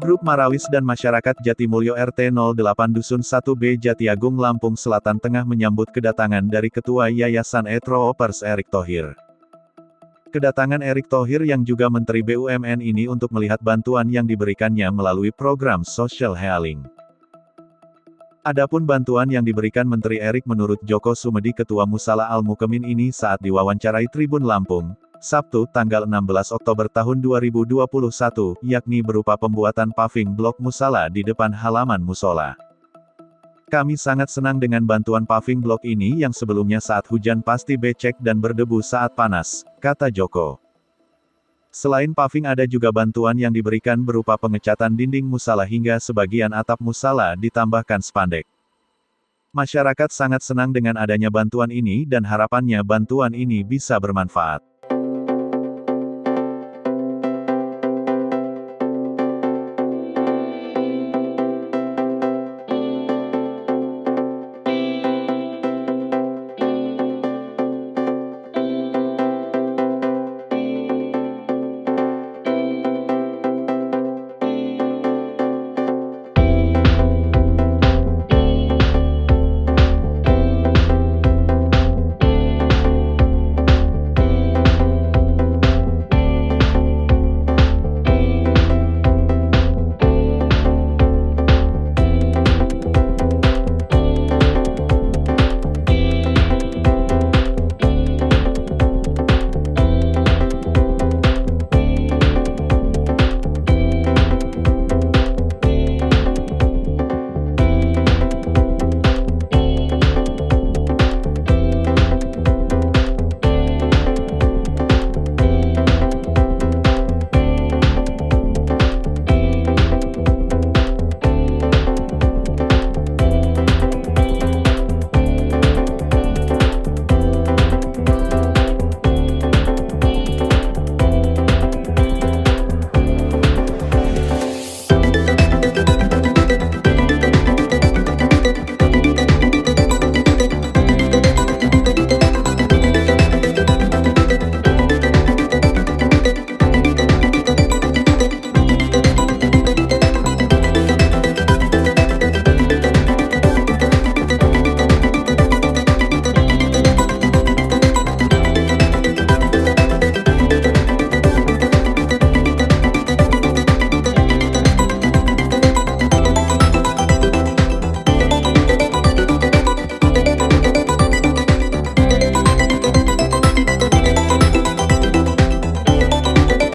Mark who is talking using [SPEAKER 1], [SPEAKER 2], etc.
[SPEAKER 1] Grup Marawis dan Masyarakat Jatimulyo RT 08 Dusun 1B Jatiagung Lampung Selatan Tengah menyambut kedatangan dari Ketua Yayasan Etropers Erick Thohir. Kedatangan Erick Thohir yang juga Menteri BUMN ini untuk melihat bantuan yang diberikannya melalui program Social Healing. Adapun bantuan yang diberikan Menteri Erick menurut Joko Sumedi Ketua Musala Al-Mukemin ini saat diwawancarai Tribun Lampung, Sabtu, tanggal 16 Oktober tahun 2021, yakni berupa pembuatan paving blok musala di depan halaman musola. Kami sangat senang dengan bantuan paving blok ini yang sebelumnya saat hujan pasti becek dan berdebu saat panas, kata Joko. Selain paving ada juga bantuan yang diberikan berupa pengecatan dinding musala hingga sebagian atap musala ditambahkan spandek. Masyarakat sangat senang dengan adanya bantuan ini dan harapannya bantuan ini bisa bermanfaat.